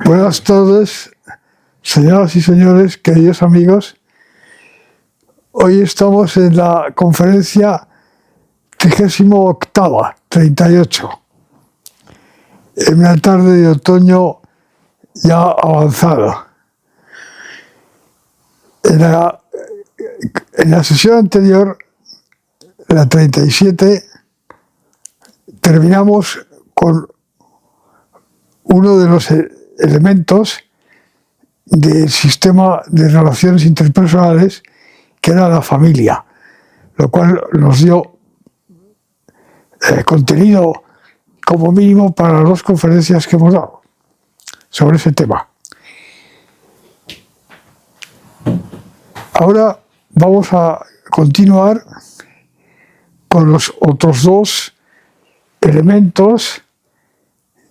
Buenas tardes, señoras y señores, queridos amigos. Hoy estamos en la conferencia 38ª, 38, en una tarde de otoño ya avanzada. En la sesión anterior, la 37, terminamos con uno de los elementos del sistema de relaciones interpersonales, que era la familia, lo cual nos dio contenido como mínimo para las dos conferencias que hemos dado sobre ese tema. Ahora vamos a continuar con los otros dos elementos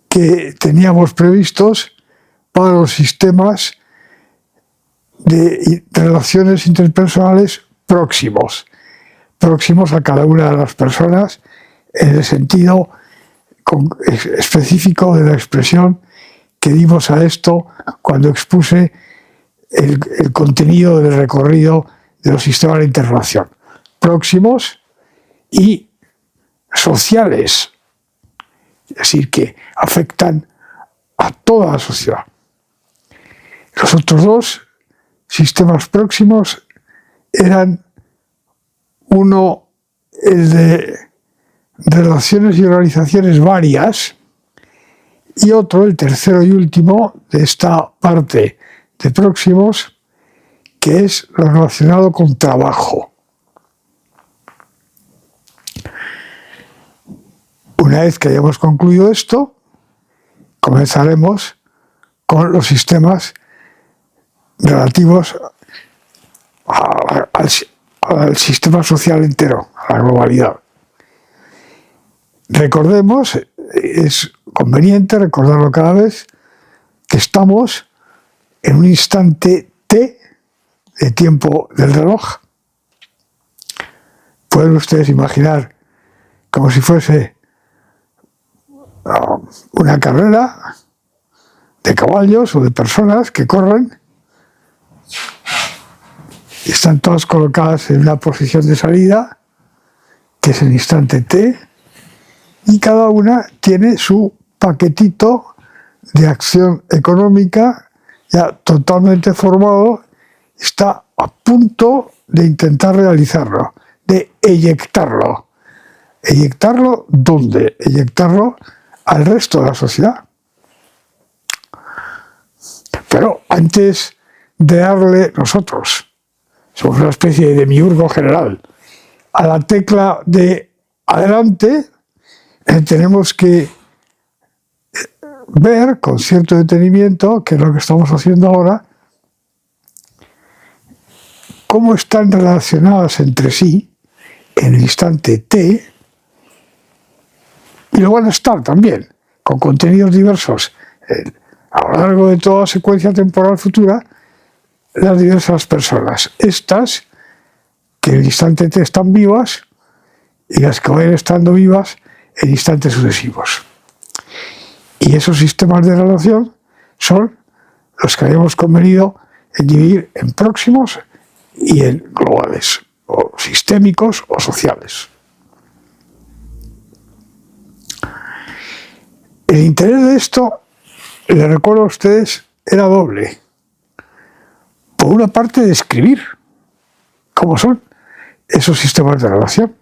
que teníamos previstos para los sistemas de relaciones interpersonales próximos a cada una de las personas, en el sentido específico de la expresión que dimos a esto cuando expuse el contenido del recorrido de los sistemas de interrelación próximos y sociales, es decir, que afectan a toda la sociedad. Los otros dos sistemas próximos eran uno, el de relaciones y organizaciones varias, y otro, el tercero y último de esta parte de próximos, que es lo relacionado con trabajo. Una vez que hayamos concluido esto, comenzaremos con los sistemas relativos al sistema social entero, a la globalidad. Recordemos, es conveniente recordarlo cada vez, que estamos en un instante T de tiempo del reloj. Pueden ustedes imaginar como si fuese una carrera de caballos o de personas que corren y están todas colocadas en una posición de salida, que es el instante T, y cada una tiene su paquetito de acción económica ya totalmente formado, está a punto de intentar realizarlo, de eyectarlo. ¿Eyectarlo dónde? Eyectarlo al resto de la sociedad. Pero antes de darle nosotros, somos una especie de demiurgo general, a la tecla de adelante, tenemos que ver con cierto detenimiento, que es lo que estamos haciendo ahora, cómo están relacionadas entre sí en el instante T, y lo van a estar también, con contenidos diversos a lo largo de toda la secuencia temporal futura, las diversas personas. Estas, que en el instante T están vivas, y las que vayan estando vivas en instantes sucesivos. Y esos sistemas de relación son los que habíamos convenido en dividir en próximos y en globales, o sistémicos o sociales. El interés de esto, les recuerdo a ustedes, era doble. Por una parte, describir cómo son esos sistemas de relación.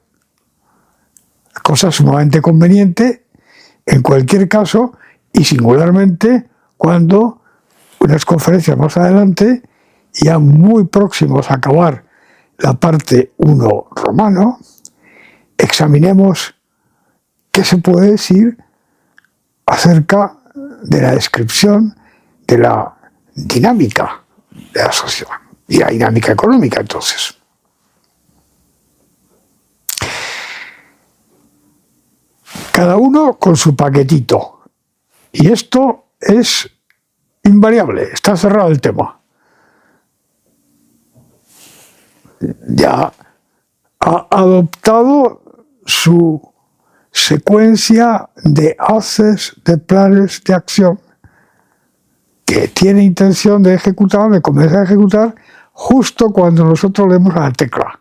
Cosa sumamente conveniente en cualquier caso, y singularmente cuando unas conferencias más adelante, ya muy próximos a acabar la parte 1 romano, examinemos qué se puede decir acerca de la descripción de la dinámica de la sociedad y la dinámica económica, entonces. Cada uno con su paquetito. Y esto es invariable, está cerrado el tema. Ya ha adoptado su secuencia de haces, de planes de acción que tiene intención de ejecutar, de comenzar a ejecutar, justo cuando nosotros le demos a la tecla.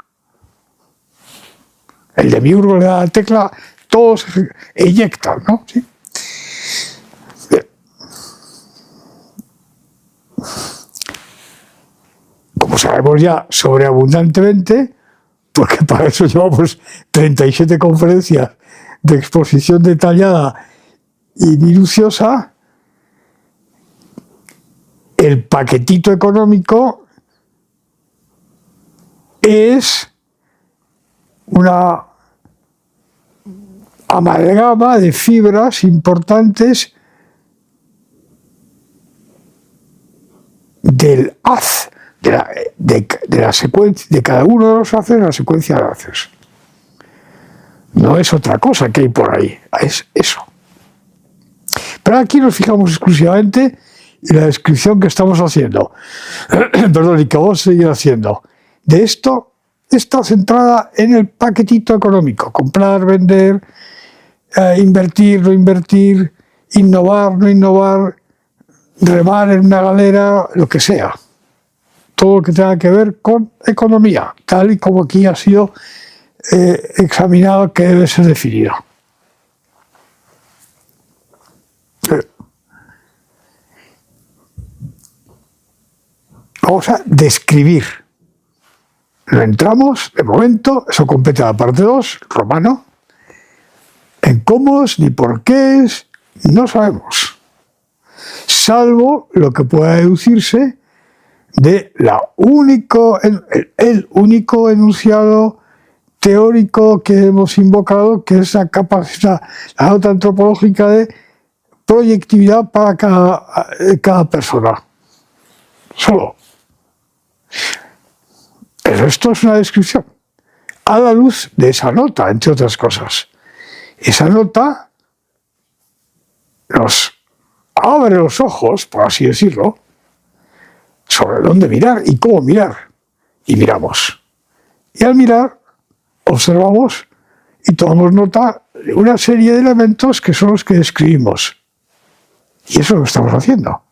El demiurgo le da la tecla, todos se eyectan, ¿no? ¿Sí? Como sabemos ya sobreabundantemente, porque para eso llevamos 37 conferencias de exposición detallada y minuciosa, el paquetito económico es una amalgama de fibras importantes del haz, de la secuencia, de cada uno de los haces, la secuencia de haces. No es otra cosa que hay por ahí, es eso. Pero aquí nos fijamos exclusivamente en la descripción que estamos haciendo, perdón, y que vamos a seguir haciendo. De esto está centrada en el paquetito económico: comprar, vender, invertir, no invertir, innovar, no innovar, remar en una galera, lo que sea. Todo lo que tenga que ver con economía, tal y como aquí ha sido examinado, que debe ser definido. Vamos a describir. No entramos, de momento, eso compete a la parte 2, romano, en cómo es, ni por qué es, no sabemos. Salvo lo que pueda deducirse de el único enunciado teórico que hemos invocado, que es la capacidad, la nota antropológica de proyectividad para cada persona. Solo. El resto es una descripción, a la luz de esa nota, entre otras cosas. Esa nota nos abre los ojos, por así decirlo, sobre dónde mirar y cómo mirar. Y miramos. Y al mirar, observamos y tomamos nota de una serie de elementos que son los que describimos. Y eso es lo que estamos haciendo.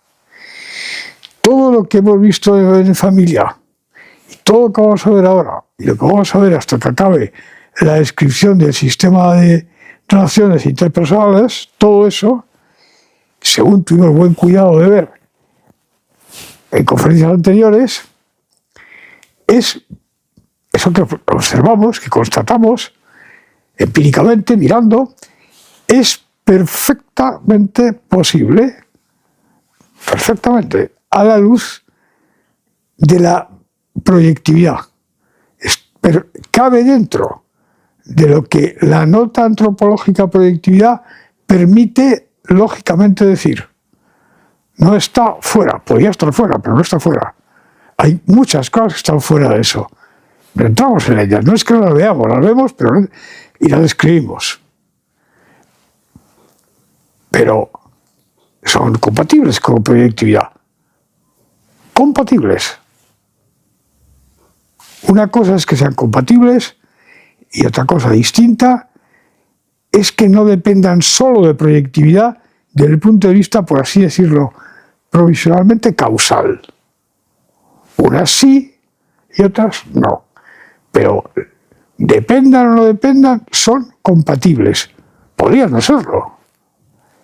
Todo lo que hemos visto en familia, y todo lo que vamos a ver ahora, y lo que vamos a ver hasta que acabe la descripción del sistema de relaciones interpersonales, todo eso, según tuvimos buen cuidado de ver en conferencias anteriores, es eso que observamos, que constatamos empíricamente, mirando, es perfectamente posible, perfectamente, a la luz de la proyectividad. Pero cabe dentro de lo que la nota antropológica proyectividad permite lógicamente decir. No está fuera, podría estar fuera, pero no está fuera. Hay muchas cosas que están fuera de eso. No entramos en ellas, no es que no las veamos, las vemos pero y las describimos. Pero son compatibles con proyectividad. Compatibles. Una cosa es que sean compatibles y otra cosa distinta es que no dependan solo de proyectividad desde el punto de vista, por así decirlo, provisionalmente causal. Unas sí y otras no. Pero dependan o no dependan, son compatibles. Podrían no serlo.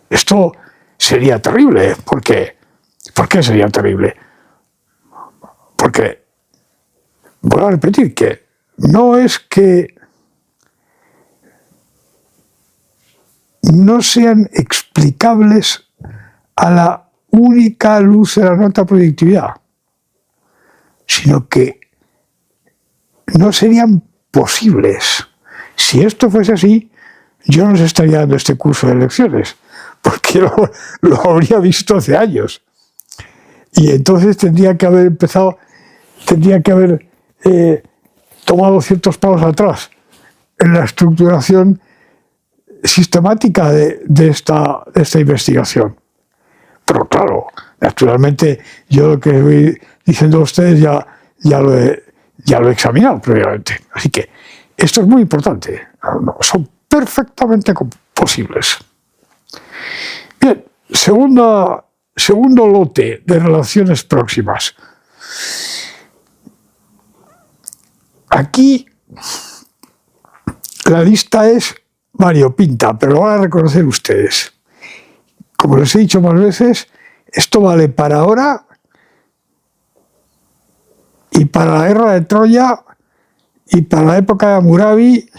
Esto sería terrible. ¿Por qué? ¿Por qué sería terrible? Porque, voy a repetir que no es que no sean explicables a la única luz de la nota proyectividad, sino que no serían posibles. Si esto fuese así, yo no les estaría dando este curso de lecciones, porque lo habría visto hace años. Y entonces tendría que haber tomado ciertos pasos atrás en la estructuración sistemática de esta investigación. Pero claro, naturalmente yo lo que voy diciendo a ustedes ya lo he examinado previamente. Así que esto es muy importante. Son perfectamente posibles. Bien, segundo lote de relaciones próximas. Aquí la lista es variopinta, pero lo van a reconocer ustedes. Como les he dicho más veces, esto vale para ahora y para la guerra de Troya y para la época de Hammurabi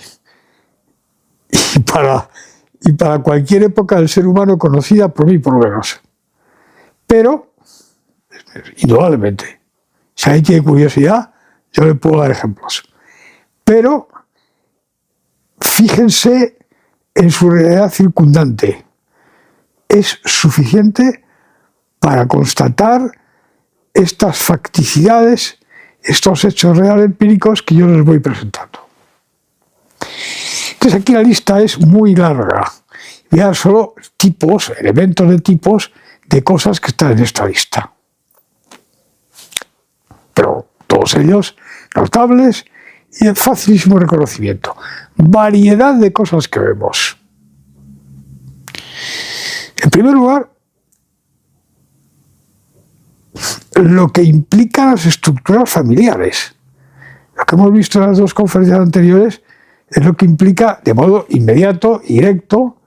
y para cualquier época del ser humano conocida por mí por lo menos. Pero, indudablemente, si alguien tiene curiosidad, yo le puedo dar ejemplos. Pero, fíjense en su realidad circundante. Es suficiente para constatar estas facticidades, estos hechos reales empíricos que yo les voy presentando. Entonces aquí la lista es muy larga. Voy a dar solo elementos de tipos de cosas que están en esta lista. Pero todos ellos notables y de facilísimo reconocimiento. Variedad de cosas que vemos. En primer lugar, lo que implican las estructuras familiares. Lo que hemos visto en las dos conferencias anteriores es lo que implica de modo inmediato, directo,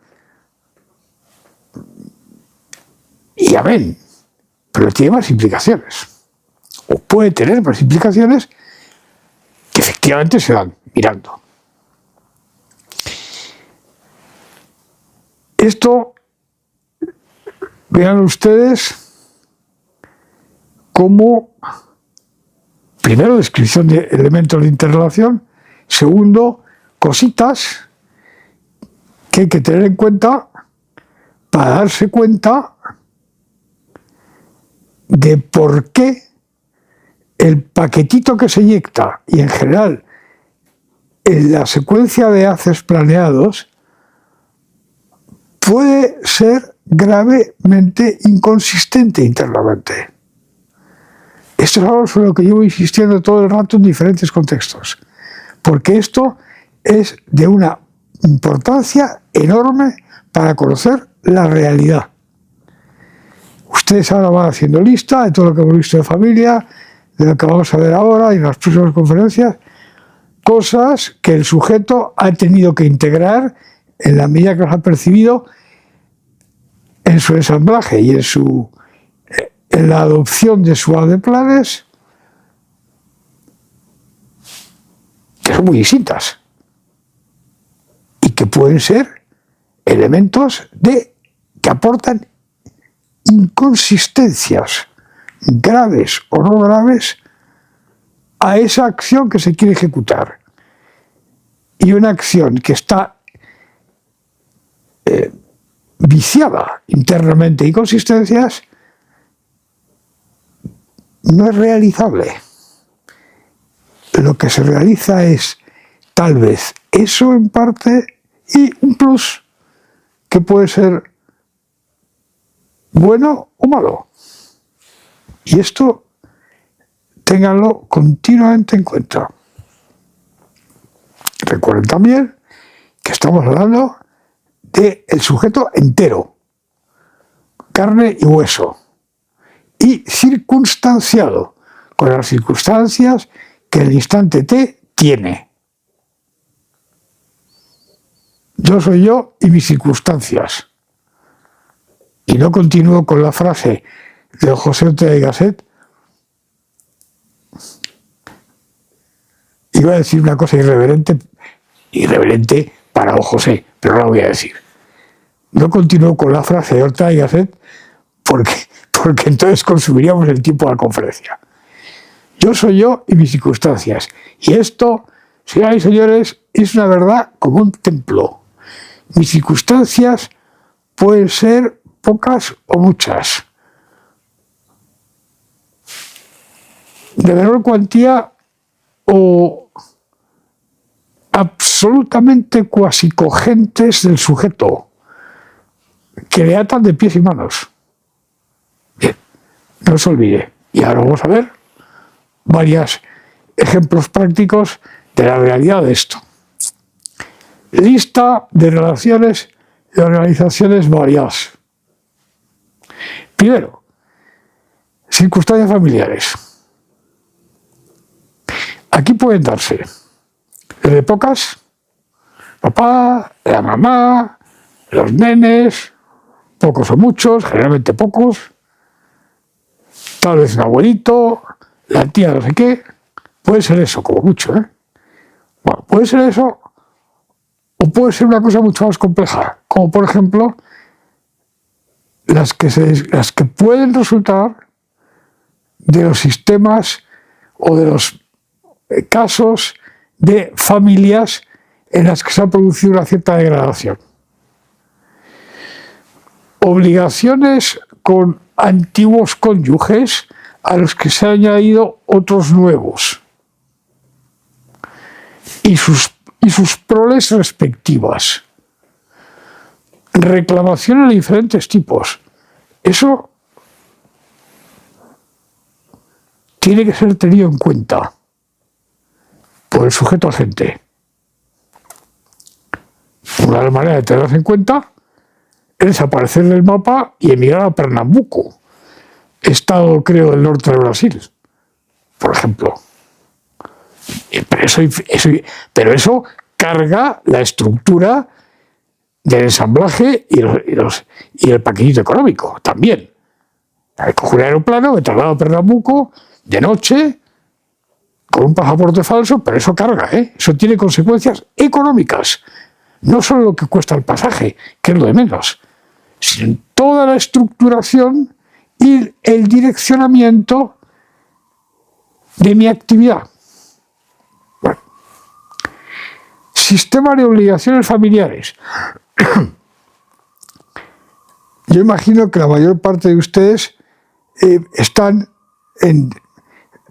y amén. Pero tiene más implicaciones. O puede tener más implicaciones que efectivamente se dan mirando. Esto, vean ustedes, como, primero, descripción de elementos de interrelación, segundo, cositas que hay que tener en cuenta para darse cuenta de por qué el paquetito que se inyecta, y en general en la secuencia de haces planeados, puede ser gravemente inconsistente internamente. Esto es algo sobre lo que llevo insistiendo todo el rato en diferentes contextos, porque esto es de una importancia enorme para conocer la realidad. Ustedes ahora van haciendo lista de todo lo que hemos visto de familia, de lo que vamos a ver ahora y en las próximas conferencias, cosas que el sujeto ha tenido que integrar en la medida que las ha percibido en su ensamblaje y en la adopción de su AD-planes, que son muy distintas y que pueden ser elementos que aportan inconsistencias graves o no graves a esa acción que se quiere ejecutar. Y una acción que está viciada internamente, inconsistencias, no es realizable. Lo que se realiza es tal vez eso en parte y un plus que puede ser bueno o malo. Y esto ténganlo continuamente en cuenta. Recuerden también que estamos hablando del sujeto entero, carne y hueso, y circunstanciado, con las circunstancias que el instante T tiene. Yo soy yo y mis circunstancias. Y no continúo con la frase de José Ortega y Gasset. Iba a decir una cosa irreverente para don José, pero no la voy a decir. No continúo con la frase de Ortega y Gasset porque entonces consumiríamos el tiempo de la conferencia. Yo soy yo y mis circunstancias. Y esto, señoras y señores, es una verdad como un templo. Mis circunstancias pueden ser pocas o muchas, de menor cuantía o absolutamente cuasi cogentes del sujeto, que le atan de pies y manos. Bien, no se olvide. Y ahora vamos a ver varios ejemplos prácticos de la realidad de esto. Lista de relaciones y organizaciones variadas. Primero, circunstancias familiares. Aquí pueden darse desde pocas, papá, la mamá, los nenes, pocos o muchos, generalmente pocos, tal vez un abuelito, la tía no sé qué, puede ser eso, como mucho, ¿eh? Bueno, puede ser eso, o puede ser una cosa mucho más compleja, como por ejemplo las que pueden resultar de los sistemas o de los casos de familias en las que se ha producido una cierta degradación. Obligaciones con antiguos cónyuges a los que se han añadido otros nuevos y sus proles respectivas. Reclamaciones de diferentes tipos. Eso tiene que ser tenido en cuenta por el sujeto agente. Una manera de tenerlas en cuenta es desaparecer del mapa y emigrar a Pernambuco, estado, creo, del norte de Brasil, por ejemplo. Pero eso carga la estructura del ensamblaje y el paquetito económico también. Cojo un aeroplano, me traslado a Pernambuco de noche con un pasaporte falso, pero eso carga, ¿eh? Eso tiene consecuencias económicas. No solo lo que cuesta el pasaje, que es lo de menos, sino toda la estructuración y el direccionamiento de mi actividad. Bueno. Sistema de obligaciones familiares. Yo imagino que la mayor parte de ustedes están en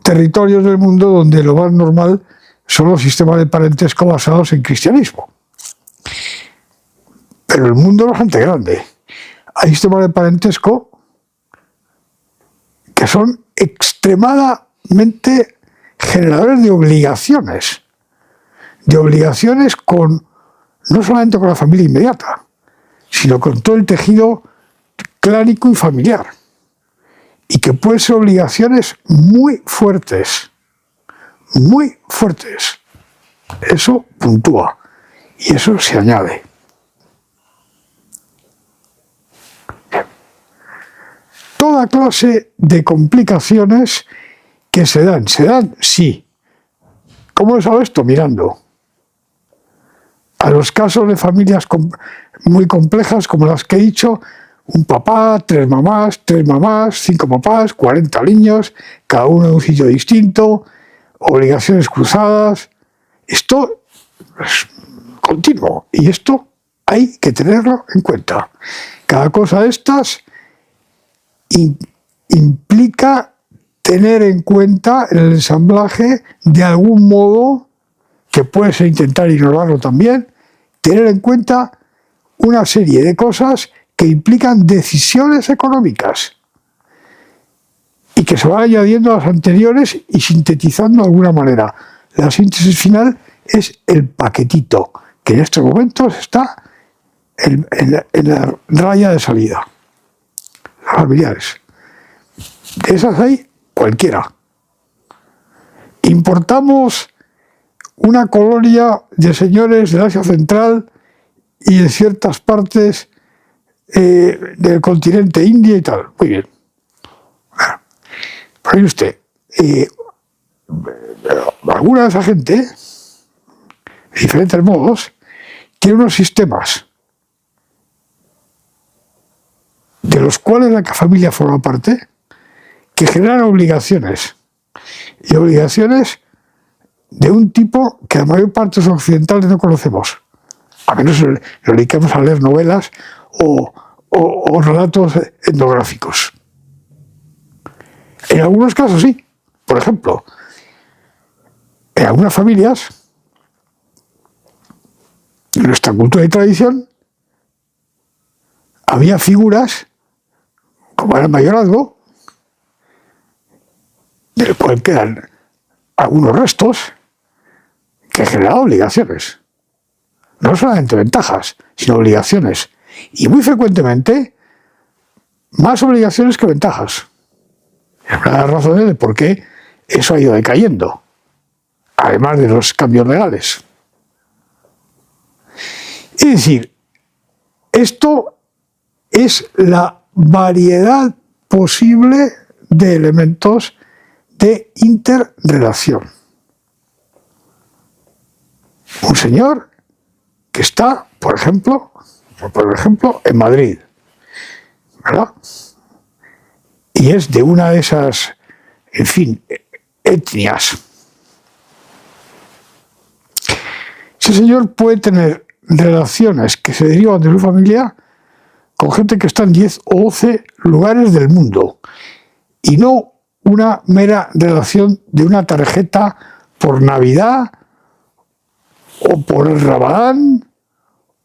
territorios del mundo donde lo más normal son los sistemas de parentesco basados en cristianismo. Pero el mundo es bastante grande. Hay sistemas de parentesco que son extremadamente generadores de obligaciones no solamente con la familia inmediata, sino con todo el tejido clánico y familiar, y que pueden ser obligaciones muy fuertes. Eso puntúa y eso se añade. Toda clase de complicaciones que se dan, sí. ¿Cómo lo sabe esto? Mirando a los casos de familias muy complejas como las que he dicho: un papá, tres mamás, 5 papás, 40 niños, cada uno en un sitio distinto, obligaciones cruzadas. Esto es continuo y esto hay que tenerlo en cuenta. Cada cosa de estas implica tener en cuenta en el ensamblaje, de algún modo, que puedes intentar ignorarlo también, tener en cuenta una serie de cosas que implican decisiones económicas y que se van añadiendo a las anteriores y sintetizando de alguna manera. La síntesis final es el paquetito, que en estos momentos está en la raya de salida. Familiares. De esas hay cualquiera. Importamos una colonia de señores del Asia Central y de ciertas partes del continente India y tal. Muy bien. Bueno, pero mire usted, alguna de esa gente, de diferentes modos, tiene unos sistemas de los cuales la familia forma parte, que generan obligaciones, y obligaciones de un tipo que la mayor parte de los occidentales no conocemos, a menos nos dediquemos a leer novelas o o relatos etnográficos. En algunos casos sí. Por ejemplo, en algunas familias, en nuestra cultura y tradición, había figuras, como era el mayorazgo, del cual quedan algunos restos que generan obligaciones. No solamente ventajas, sino obligaciones. Y muy frecuentemente, más obligaciones que ventajas. Es una de las razones de por qué eso ha ido decayendo, además de los cambios legales. Es decir, esto es la variedad posible de elementos de interrelación. Un señor que está, por ejemplo, en Madrid, ¿verdad? Y es de una de esas, en fin, etnias. Ese señor puede tener relaciones que se derivan de su familia con gente que está en 10 o 12 lugares del mundo y no una mera relación de una tarjeta por Navidad o por el Ramadán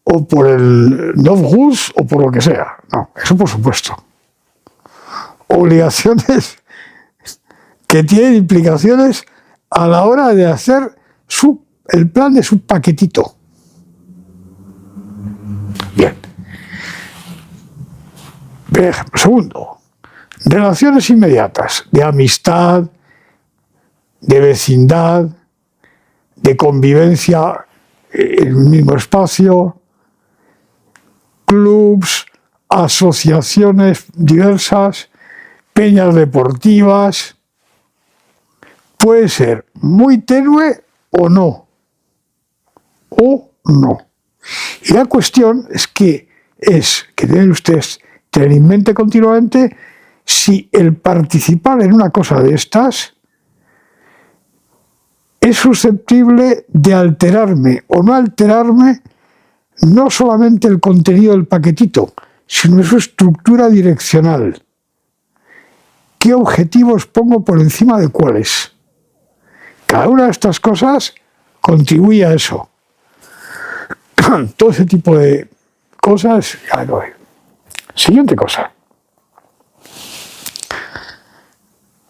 o por el Nowruz o por lo que sea. No, eso por supuesto. Obligaciones que tienen implicaciones a la hora de hacer el plan de su paquetito. Bien. Segundo, relaciones inmediatas de amistad, de vecindad, de convivencia en el mismo espacio, clubs, asociaciones diversas, peñas deportivas. Puede ser muy tenue o no. Y la cuestión es que deben ustedes tener en mente continuamente si el participar en una cosa de estas es susceptible de alterarme o no alterarme no solamente el contenido del paquetito, sino su estructura direccional. ¿Qué objetivos pongo por encima de cuáles? Cada una de estas cosas contribuye a eso. Todo ese tipo de cosas. Siguiente cosa.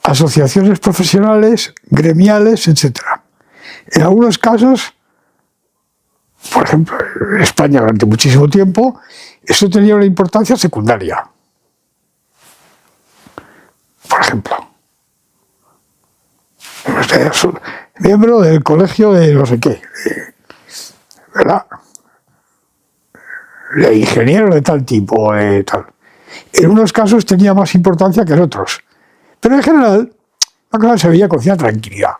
Asociaciones profesionales, gremiales, etc. En algunos casos, por ejemplo, en España durante muchísimo tiempo, eso tenía una importancia secundaria. Por ejemplo, miembro del colegio de no sé qué, ¿verdad? De ingeniero de tal tipo, tal. En unos casos tenía más importancia que en otros. Pero en general, la cosa se veía con cierta tranquilidad.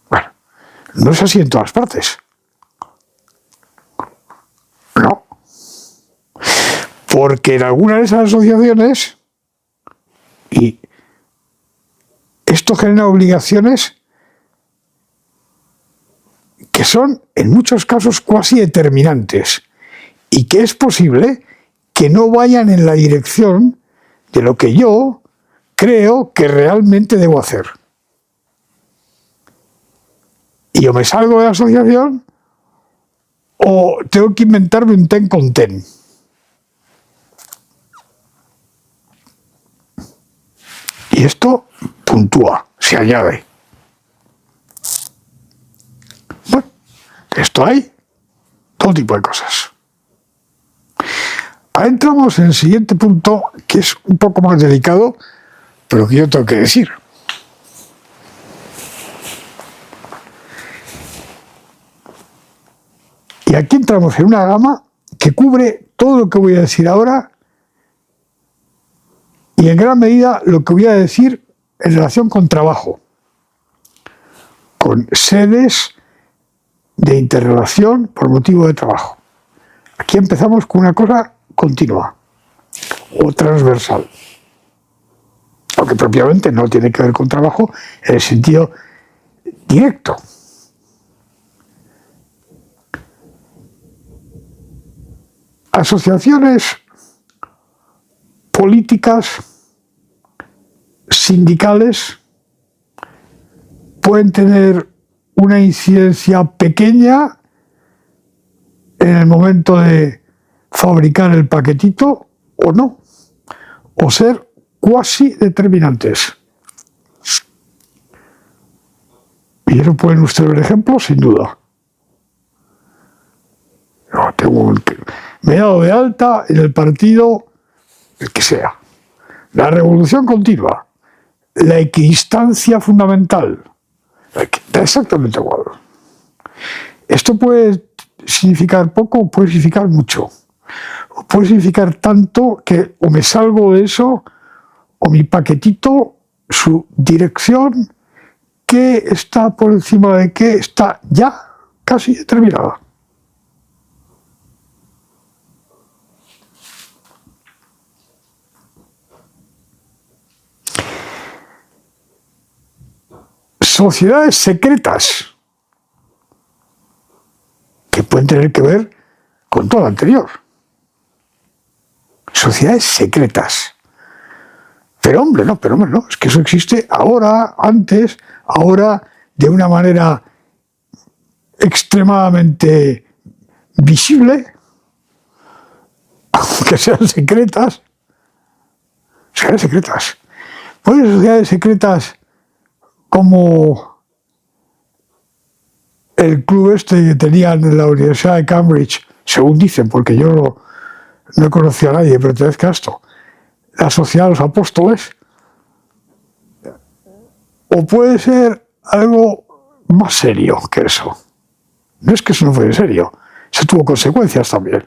Bueno, no es así en todas partes. No. Porque en algunas de esas asociaciones, y esto genera obligaciones que son, en muchos casos, cuasi determinantes, y que es posible que no vayan en la dirección de lo que yo creo que realmente debo hacer. Y yo me salgo de la asociación o tengo que inventarme un ten con ten. Y esto puntúa, se añade. Bueno, esto hay todo tipo de cosas. Ahora entramos en el siguiente punto, que es un poco más delicado, pero que yo tengo que decir. Y aquí entramos en una gama que cubre todo lo que voy a decir ahora y en gran medida lo que voy a decir en relación con trabajo, con sedes de interrelación por motivo de trabajo. Aquí empezamos con una cosa continua o transversal, aunque propiamente no tiene que ver con trabajo en el sentido directo. Asociaciones políticas, sindicales, pueden tener una incidencia pequeña en el momento de fabricar el paquetito o no, o ser cuasi determinantes. Y eso pueden ustedes ver ejemplos, sin duda. Me he dado de alta en el partido, el que sea. La revolución continua, la equidistancia fundamental, da exactamente igual. Esto puede significar poco o puede significar mucho. O puede significar tanto que o me salgo de eso o mi paquetito, su dirección, que está por encima de qué, está ya casi determinada. Sociedades secretas que pueden tener que ver con todo lo anterior. Sociedades secretas. Pero hombre, no, es que eso existe ahora, antes, ahora de una manera extremadamente visible, aunque sean secretas. Sociedades secretas. Pueden ser sociedades secretas como el club este que tenían en la Universidad de Cambridge, según dicen, porque yo no conocía a nadie, pertenezco a esto, la Sociedad de los Apóstoles, o puede ser algo más serio que eso. No es que eso no fuera serio, eso tuvo consecuencias también.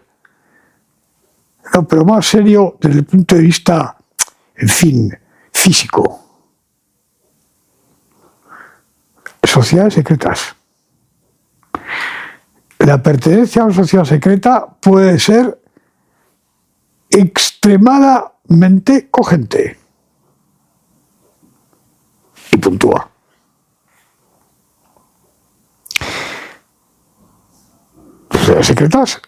No, pero más serio desde el punto de vista, en fin, físico. Sociedades secretas. La pertenencia a una sociedad secreta puede ser extremadamente cogente. Y puntúa. Sociedades secretas.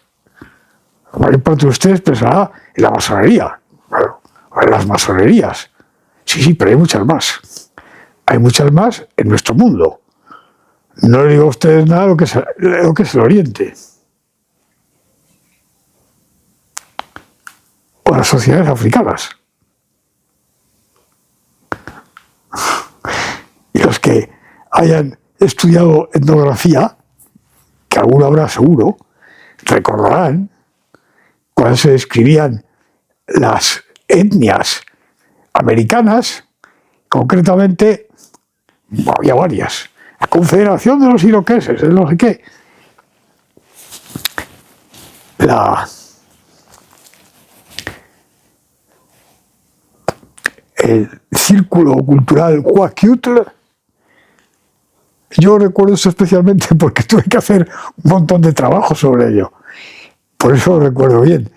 La mayor parte de ustedes pensará en la masonería. Bueno, en las masonerías. Sí, pero hay muchas más. Hay muchas más en nuestro mundo. No le digo a ustedes nada lo que es el Oriente. O las sociedades africanas. Y los que hayan estudiado etnografía, que alguno habrá seguro, recordarán cuando se describían las etnias americanas, concretamente, había varias. La Confederación de los Iroqueses, no sé qué. El círculo cultural Huaquiutl. Yo recuerdo eso especialmente porque tuve que hacer un montón de trabajo sobre ello. Por eso lo recuerdo bien.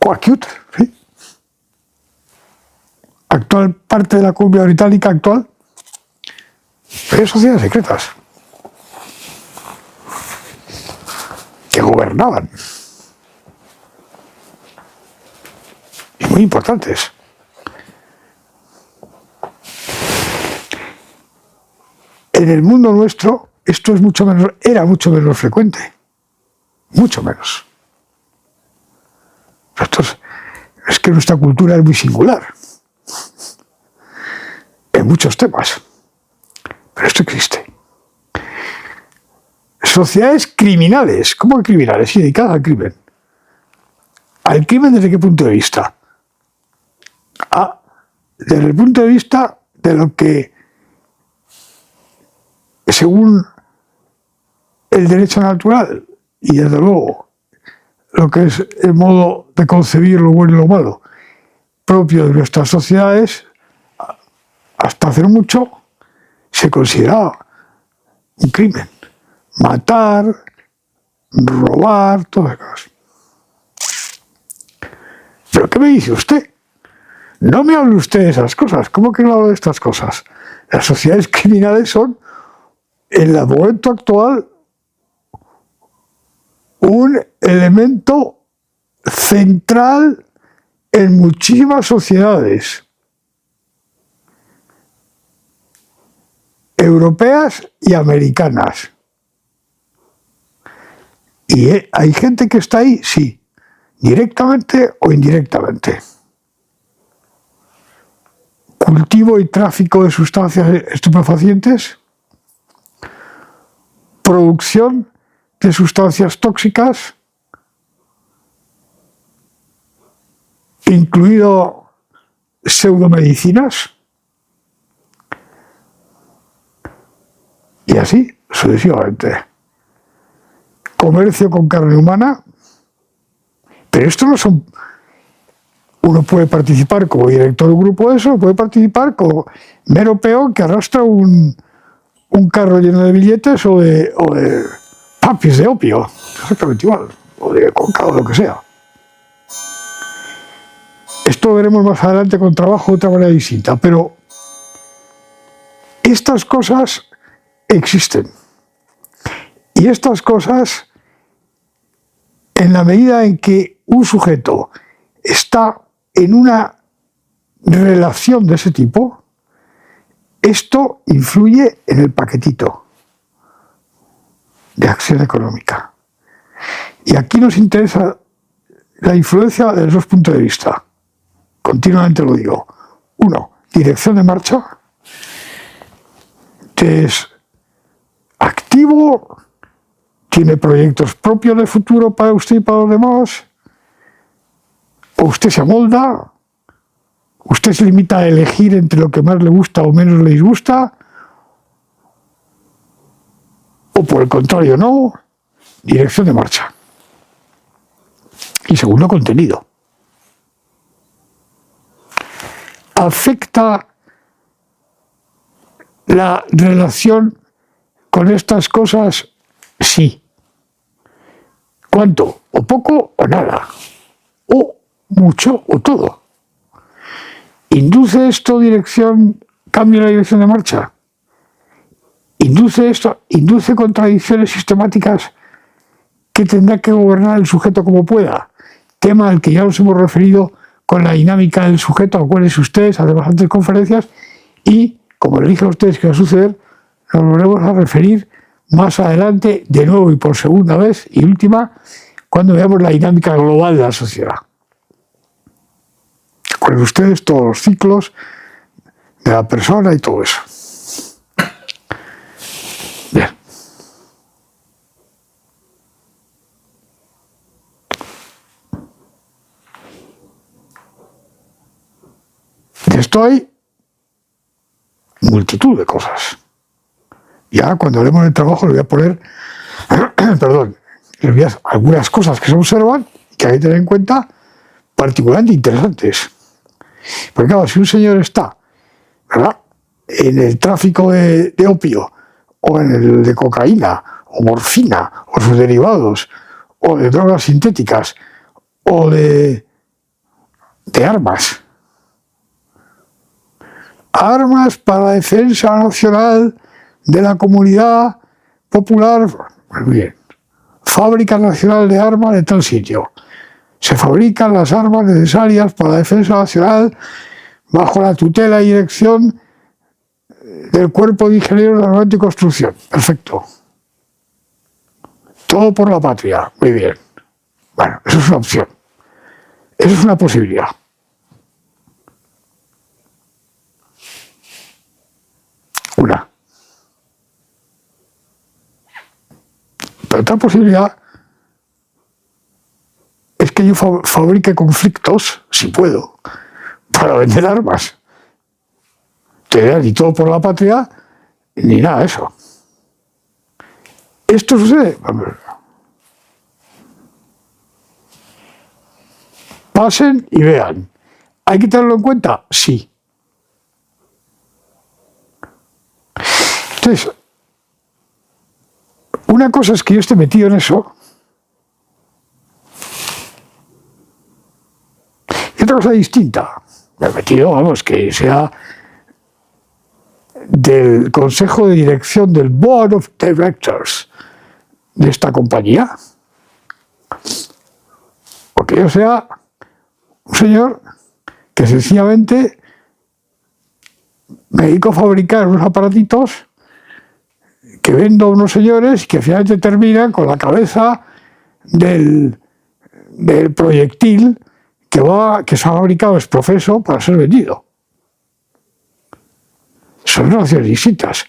Huaquiutl, ¿sí? Actual parte de la Columbia Británica actual. Pero sociedades secretas que gobernaban y muy importantes. En el mundo nuestro esto era mucho menos frecuente, mucho menos. Es que nuestra cultura es muy singular en muchos temas. Pero esto existe. Sociedades criminales. ¿Cómo que criminales? Sí, dedicadas al crimen. ¿Al crimen desde qué punto de vista? Desde el punto de vista de lo que, según el derecho natural, y desde luego lo que es el modo de concebir lo bueno y lo malo, propio de nuestras sociedades, hasta hace mucho, se consideraba un crimen. Matar, robar, todas esas cosas. ¿Pero qué me dice usted? No me hable usted de esas cosas. ¿Cómo que no hablo de estas cosas? Las sociedades criminales son, en el momento actual, un elemento central en muchísimas sociedades europeas y americanas. Y hay gente que está ahí, sí, directamente o indirectamente. Cultivo y tráfico de sustancias estupefacientes, producción de sustancias tóxicas, incluido pseudomedicinas, y así sucesivamente. Comercio con carne humana, pero esto no son... Uno puede participar como director de un grupo de eso, puede participar como mero peón que arrastra un carro lleno de billetes o de papis de opio, exactamente igual, o de coca o lo que sea. Esto lo veremos más adelante con trabajo de otra manera distinta, pero estas cosas existen. Y estas cosas, en la medida en que un sujeto está en una relación de ese tipo, esto influye en el paquetito de acción económica. Y aquí nos interesa la influencia de los dos puntos de vista. Continuamente lo digo. Uno, dirección de marcha, que es activo, tiene proyectos propios de futuro para usted y para los demás, o usted se amolda, usted se limita a elegir entre lo que más le gusta o menos le disgusta, o por el contrario no, dirección de marcha. Y segundo, contenido. ¿Afecta la relación con estas cosas? Sí. ¿Cuánto? ¿O poco o nada? ¿O mucho o todo? ¿Induce esto cambio en la dirección de marcha? ¿Induce contradicciones sistemáticas que tendrá que gobernar el sujeto como pueda? Tema al que ya nos hemos referido con la dinámica del sujeto, acuérdense ustedes, hace bastantes conferencias, y como les dije a ustedes que va a suceder, nos volvemos a referir más adelante, de nuevo y por segunda vez y última, cuando veamos la dinámica global de la sociedad. Recuerden ustedes todos los ciclos de la persona y todo eso. Bien. De esto hay multitud de cosas. Ya cuando hablemos del trabajo le voy a poner, perdón, algunas cosas que se observan y que hay que tener en cuenta particularmente interesantes. Porque claro, si un señor está, ¿verdad?, en el tráfico de opio, o en el de cocaína, o morfina, o sus derivados, o de drogas sintéticas, o de armas. Armas para la defensa nacional de la comunidad popular. Muy bien. Fábrica Nacional de Armas de tal sitio. Se fabrican las armas necesarias para la defensa nacional bajo la tutela y dirección del Cuerpo de Ingenieros de Armamento y Construcción. Perfecto. Todo por la patria. Muy bien. Bueno, eso es una opción. Eso es una posibilidad. Una. Pero otra posibilidad es que yo fabrique conflictos, si puedo, para vender armas. Ni todo por la patria, ni nada de eso. ¿Esto sucede? Pasen y vean. ¿Hay que tenerlo en cuenta? Sí. Entonces, una cosa es que yo esté metido en eso, y otra cosa distinta. Me he metido, vamos, que sea del consejo de dirección del Board of Directors de esta compañía, o que yo sea un señor que sencillamente me dedico a fabricar unos aparatitos que vendo a unos señores y que finalmente terminan con la cabeza del proyectil que se ha fabricado ex profeso para ser vendido. Son relaciones distintas.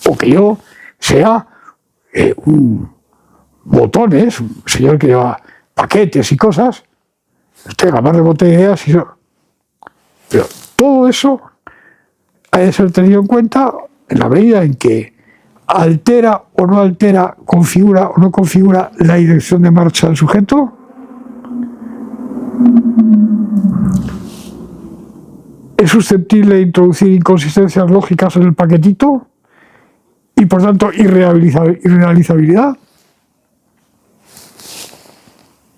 O que yo sea botones, un señor que lleva paquetes y cosas, tenga más remota ideas. Pero todo eso ha de ser tenido en cuenta en la medida en que altera o no altera, configura o no configura la dirección de marcha del sujeto. Es susceptible de introducir inconsistencias lógicas en el paquetito y por tanto irrealizabilidad.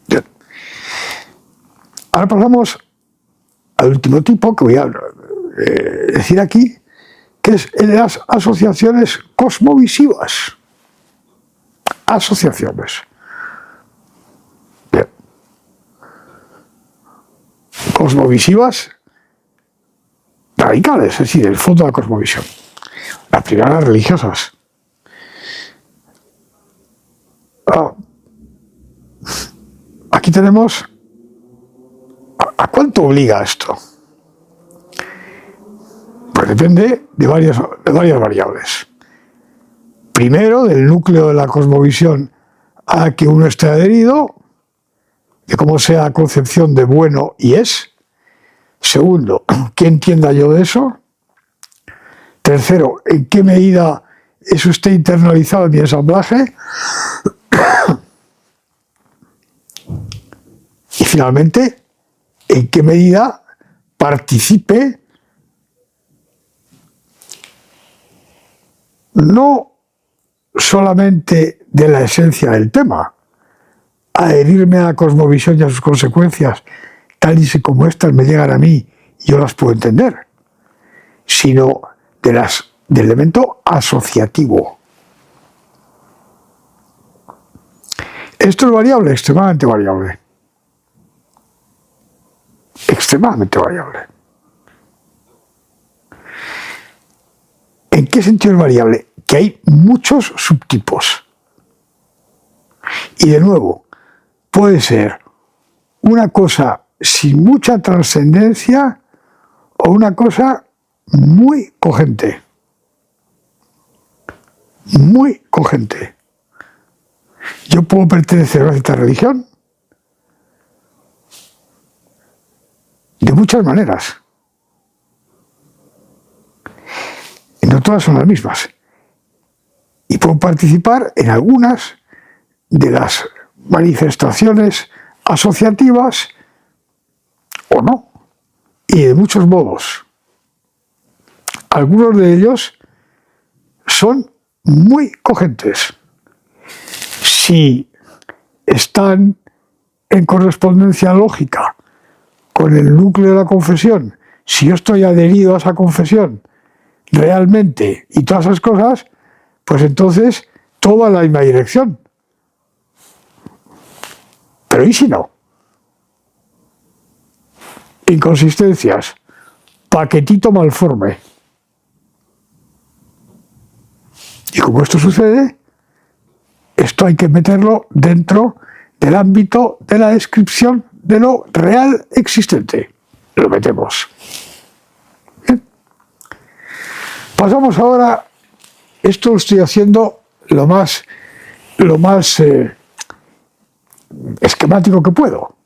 Bien. Ahora pasamos al último tipo que voy a decir aquí, que es el de las asociaciones cosmovisivas. Asociaciones. Bien. Cosmovisivas radicales, es decir, el fondo de la cosmovisión. Las primeras religiosas. Aquí tenemos ¿a cuánto obliga esto? Pues depende de varias variables. Primero, del núcleo de la cosmovisión a que uno esté adherido, de cómo sea la concepción de bueno y es. Segundo, ¿qué entienda yo de eso? Tercero, ¿en qué medida eso esté internalizado en mi ensamblaje? Y finalmente, ¿en qué medida participe no solamente de la esencia del tema, adherirme a la cosmovisión y a sus consecuencias, tal y como estas me llegan a mí y yo las puedo entender, sino del elemento asociativo. Esto es variable, extremadamente variable. Extremadamente variable. ¿En qué sentido es variable? Que hay muchos subtipos. Y de nuevo, puede ser una cosa sin mucha trascendencia o una cosa muy cogente. Muy cogente. Yo puedo pertenecer a una cierta religión de muchas maneras. Y no todas son las mismas. Y puedo participar en algunas de las manifestaciones asociativas o no, y de muchos modos. Algunos de ellos son muy cogentes. Si están en correspondencia lógica con el núcleo de la confesión, si yo estoy adherido a esa confesión realmente y todas esas cosas, pues entonces todo va en la misma dirección. Pero ¿y si no? Inconsistencias, paquetito malforme. Y como esto sucede, esto hay que meterlo dentro del ámbito de la descripción de lo real existente. Lo metemos. Bien. Pasamos ahora, esto lo estoy haciendo lo más esquemático que puedo,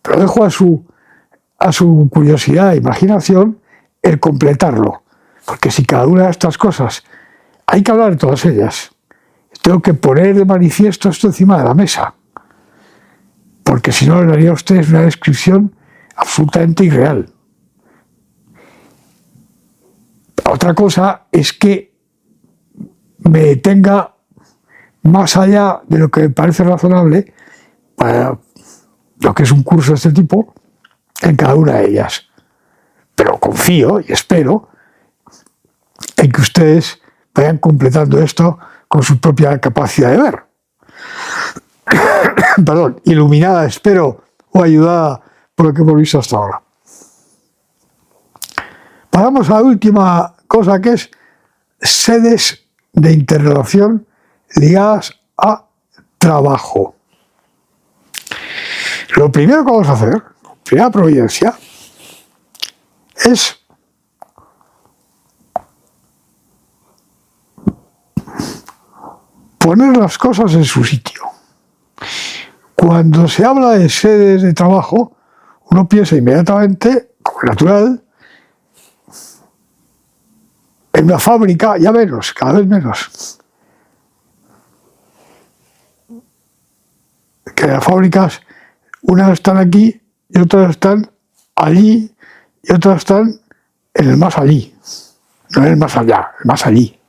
pero dejo a su curiosidad e imaginación el completarlo, porque si cada una de estas cosas hay que hablar de todas ellas, tengo que poner de manifiesto esto encima de la mesa, porque si no le daría a ustedes una descripción absolutamente irreal. Otra cosa es que me detenga más allá de lo que me parece razonable para lo que es un curso de este tipo en cada una de ellas. Pero confío y espero en que ustedes vayan completando esto con su propia capacidad de ver. Perdón, iluminada espero o ayudada por lo que hemos visto hasta ahora. Pasamos a la última cosa, que es sedes de interrelación ligadas a trabajo. Lo primero que vamos a hacer, primera providencia, es poner las cosas en su sitio. Cuando se habla de sedes de trabajo, uno piensa inmediatamente, como es natural, en una fábrica, ya menos, cada vez menos. Que las fábricas, unas están aquí y otras están allí y otras están en el más allí. No en el más allá, el más allí.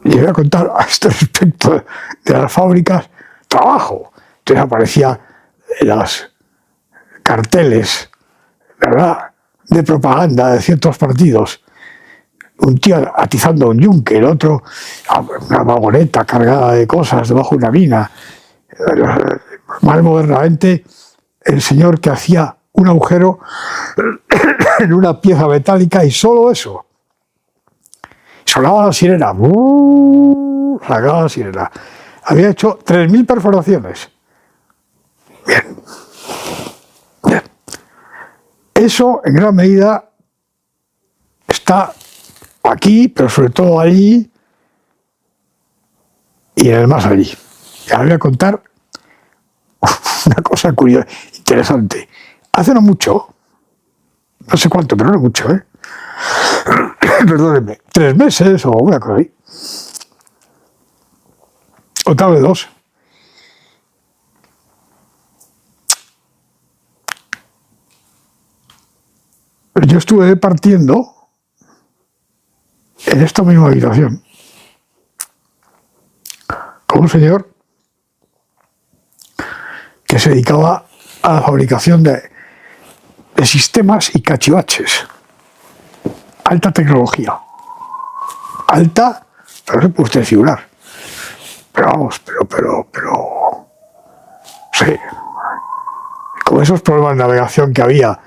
Y voy a contar a este respecto de las fábricas trabajo. Entonces aparecían los carteles, ¿verdad?, de propaganda de ciertos partidos. Un tío atizando un yunque, el otro una vagoneta cargada de cosas debajo de una mina. Más modernamente, el señor que hacía un agujero en una pieza metálica y solo eso. Sonaba la sirena. Sacaba la sirena. Había hecho 3.000 perforaciones. Bien. Bien. Eso, en gran medida, está aquí, pero sobre todo allí y en el más allí. Y ahora voy a contar una cosa curiosa, interesante. Hace no mucho, no sé cuánto, pero no mucho, perdónenme, 3 meses o una cosa así, o tal vez 2. Yo estuve partiendo en esta misma habitación con un señor que se dedicaba a la fabricación de sistemas y cachivaches. Alta tecnología. Alta, pero se puede usted figurar. Pero vamos, pero... Sí. Con esos problemas de navegación que había.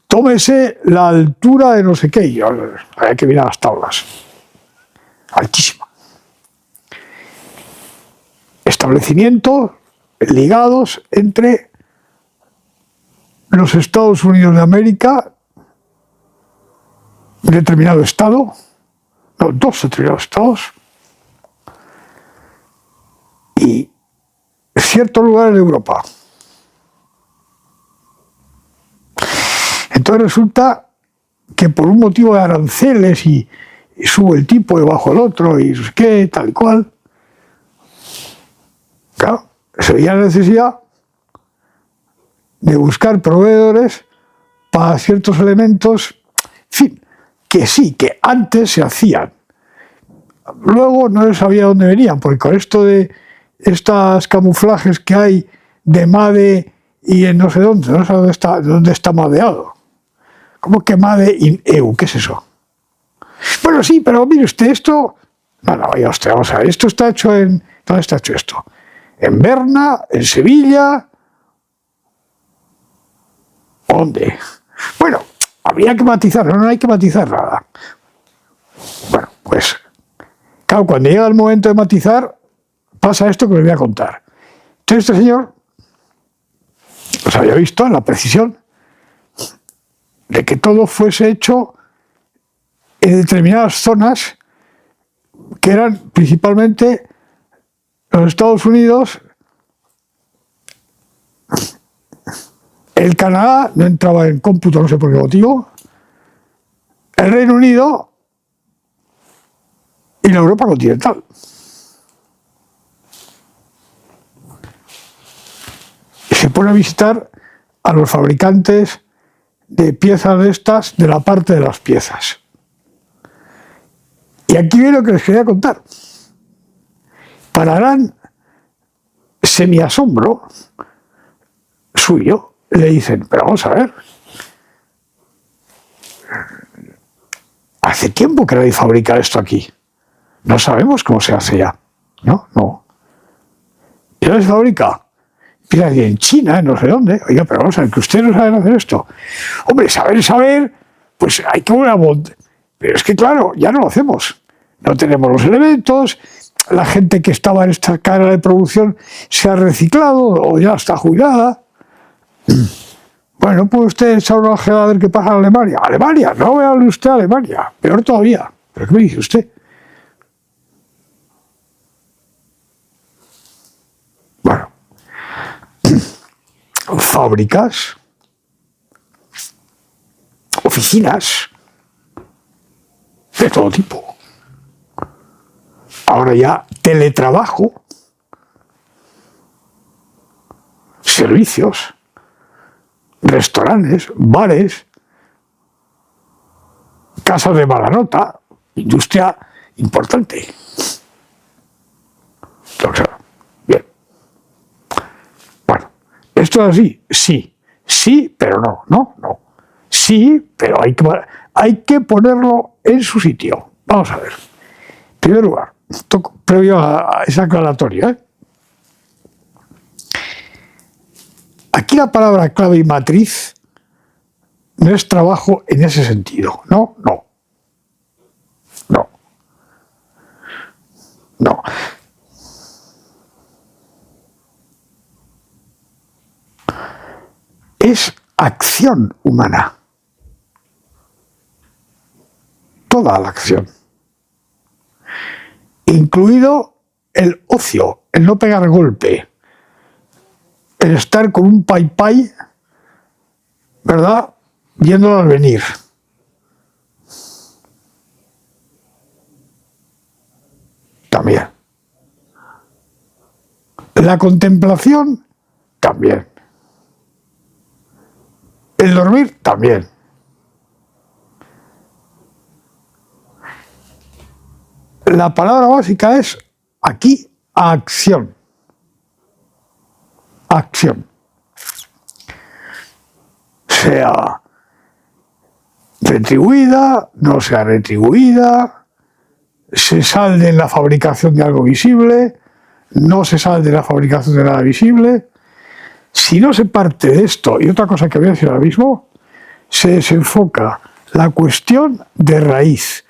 Tómese la altura de no sé qué. Y había que mirar las tablas. Altísima. Establecimientos ligados entre los Estados Unidos de América, un determinado estado, no, 2 determinados estados, y ciertos lugares de Europa. Entonces resulta que por un motivo de aranceles y sube el tipo debajo del otro y no sé qué, tal y cual, claro, se veía la necesidad de buscar proveedores para ciertos elementos, en fin, que sí, que antes se hacían. Luego no se sabía dónde venían, porque con esto de estos camuflajes que hay de MADE y en no sé dónde, no sé dónde está madeado. ¿Cómo que MADE in EU? ¿Qué es eso? Bueno, sí, pero mire usted, esto... No, vaya usted, vamos a ver, esto está hecho en... ¿Dónde está hecho esto? En Berna, en Sevilla... ¿Dónde? Bueno, habría que matizar, no hay que matizar nada. Bueno, pues, claro, cuando llega el momento de matizar, pasa esto que les voy a contar. Entonces este señor, os había visto en la precisión de que todo fuese hecho en determinadas zonas que eran principalmente los Estados Unidos. El Canadá no entraba en cómputo, no sé por qué motivo. El Reino Unido y la Europa continental. Y se pone a visitar a los fabricantes de piezas de estas, de la parte de las piezas. Y aquí viene lo que les quería contar. Para gran semiasombro suyo, le dicen, pero vamos a ver, hace tiempo que nadie fabrica esto aquí. No sabemos cómo se hace ya. No, no. ¿Y dónde se fabrica? Mira, en China, no sé dónde. Oiga, pero vamos a ver, que ustedes no saben hacer esto. Hombre, saber, pues hay que una monta. Pero es que, claro, ya no lo hacemos. No tenemos los elementos, la gente que estaba en esta cadena de producción se ha reciclado o ya está jubilada. Bueno, pues usted echa una ojeada a ver qué pasa en Alemania. Alemania, no vea usted a Alemania. Peor todavía. ¿Pero qué me dice usted? Bueno, fábricas, oficinas, de todo tipo. Ahora ya teletrabajo, servicios, restaurantes, bares, casas de mala nota, industria importante. Entonces, bien. Bueno, ¿esto es así? Sí. Sí, pero no. No, no. Sí, pero hay que ponerlo en su sitio. Vamos a ver. En primer lugar, previo a esa aclaratoria, aquí la palabra clave y matriz no es trabajo en ese sentido. No, no. No. No. Es acción humana. Toda la acción. Incluido el ocio, el no pegar golpe, el estar con un pai, ¿verdad?, viéndolo al venir. También. La contemplación, también. El dormir, también. La palabra básica es, aquí, acción. Acción. Sea retribuida, no sea retribuida, se salde en la fabricación de algo visible, no se salde en la fabricación de nada visible. Si no se parte de esto, y otra cosa que voy a decir ahora mismo, se desenfoca la cuestión de raíz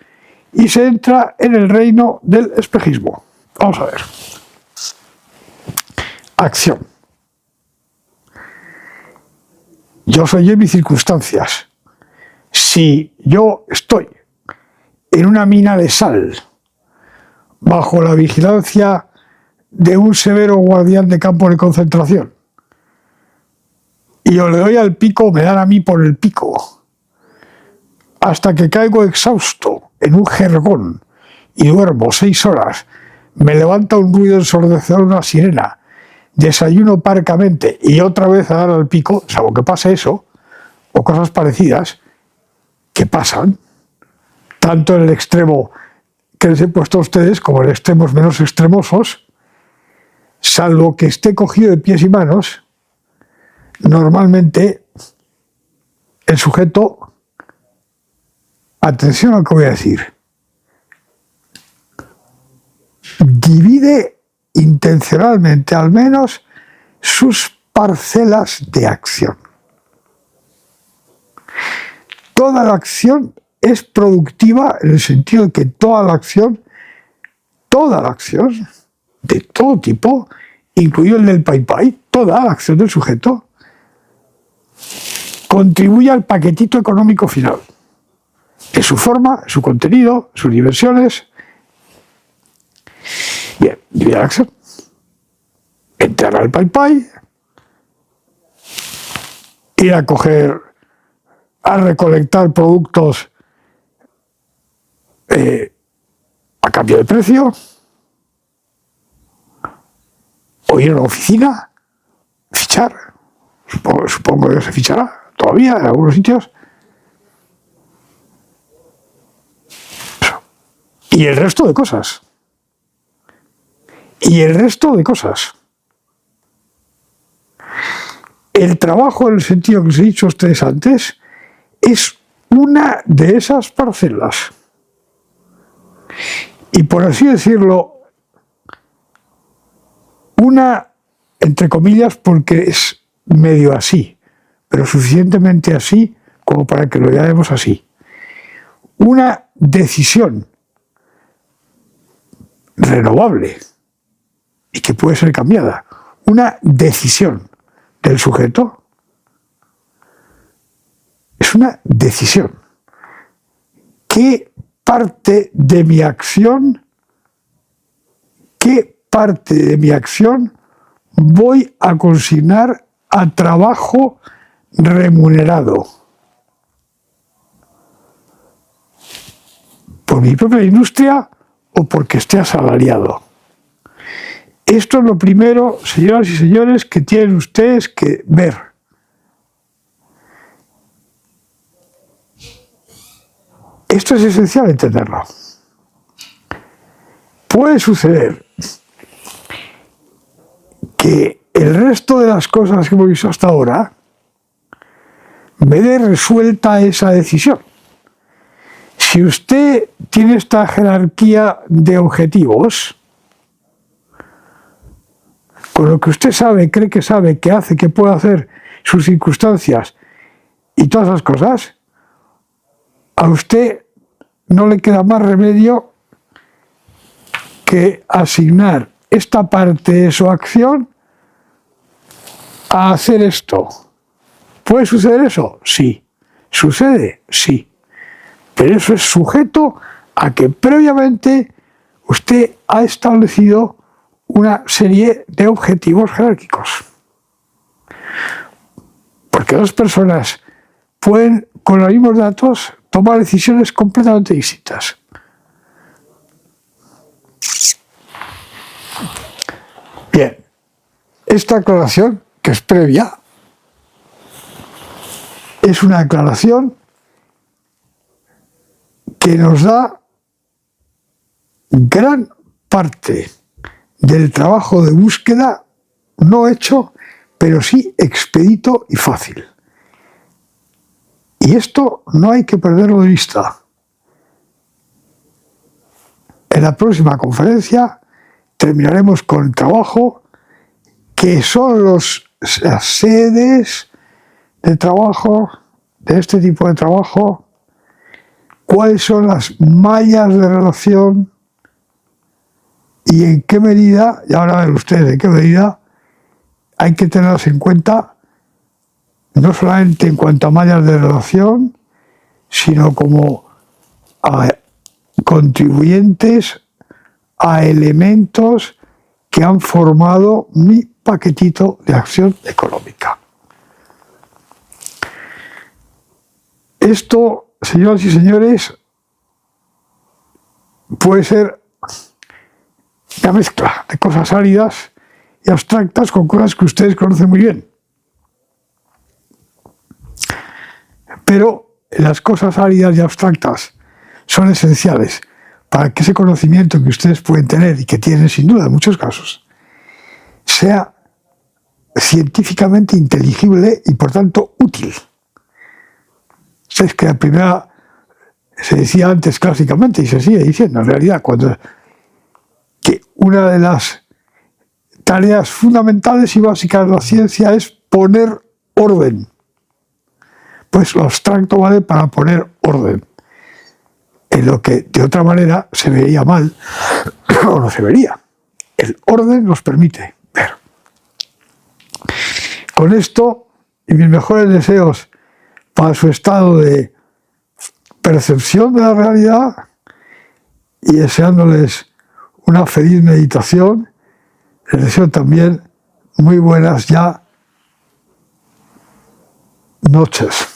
y se entra en el reino del espejismo. Vamos a ver. Acción. Yo soy en mis circunstancias. Si yo estoy en una mina de sal, bajo la vigilancia de un severo guardián de campo de concentración, y yo le doy al pico, me dan a mí por el pico, hasta que caigo exhausto en un jergón y duermo 6 horas, me levanta un ruido ensordecedor, una sirena, desayuno parcamente y otra vez a dar al pico, salvo que pase eso, o cosas parecidas, que pasan, tanto en el extremo que les he puesto a ustedes como en extremos menos extremosos, salvo que esté cogido de pies y manos, normalmente el sujeto, atención a lo que voy a decir, divide intencionalmente al menos sus parcelas de acción. Toda la acción es productiva en el sentido de que toda la acción de todo tipo, incluido el del pai, toda la acción del sujeto, contribuye al paquetito económico final, en su forma, su contenido, sus dimensiones. Bien, divide la acción. Entrar al pai, ir a coger, a recolectar productos a cambio de precio, o ir a una oficina, fichar, supongo que se fichará todavía en algunos sitios, y el resto de cosas. El trabajo, en el sentido que os he dicho a ustedes antes, es una de esas parcelas. Y por así decirlo, Una, entre comillas, porque es medio así, pero suficientemente así como para que lo llamemos así. Una decisión renovable y que puede ser cambiada. Una decisión del sujeto es una decisión. ¿Qué parte de mi acción voy a consignar a trabajo remunerado? ¿Por mi propia industria o porque esté asalariado? Esto es lo primero, señoras y señores, que tienen ustedes que ver. Esto es esencial entenderlo. Puede suceder que el resto de las cosas que hemos visto hasta ahora me dé resuelta esa decisión. Si usted tiene esta jerarquía de objetivos, con lo que usted sabe, cree que sabe, que hace, que puede hacer, sus circunstancias y todas esas cosas, a usted no le queda más remedio que asignar esta parte de su acción a hacer esto. ¿Puede suceder eso? Sí. ¿Sucede? Sí. Pero eso es sujeto a que previamente usted ha establecido una serie de objetivos jerárquicos. Porque dos personas pueden, con los mismos datos, tomar decisiones completamente distintas. Bien, esta aclaración, que es previa, es una aclaración que nos da gran parte del trabajo de búsqueda no hecho, pero sí expedito y fácil. Y esto no hay que perderlo de vista. En la próxima conferencia terminaremos con el trabajo que son las sedes de trabajo, de este tipo de trabajo, cuáles son las mallas de relación y en qué medida, y ahora ven ustedes en qué medida, hay que tenerlas en cuenta, no solamente en cuanto a mallas de relación, sino como a contribuyentes a elementos que han formado mi paquetito de acción económica. Esto, señoras y señores, puede ser una mezcla de cosas áridas y abstractas con cosas que ustedes conocen muy bien. Pero las cosas áridas y abstractas son esenciales para que ese conocimiento que ustedes pueden tener y que tienen sin duda en muchos casos sea científicamente inteligible y por tanto útil. Es que la primera se decía antes clásicamente y se sigue diciendo en realidad que una de las tareas fundamentales y básicas de la ciencia es poner orden. Pues lo abstracto vale para poner orden en lo que de otra manera se vería mal o no se vería. El orden nos permite ver. Con esto y mis mejores deseos para su estado de percepción de la realidad y deseándoles una feliz meditación, les deseo también muy buenas ya noches.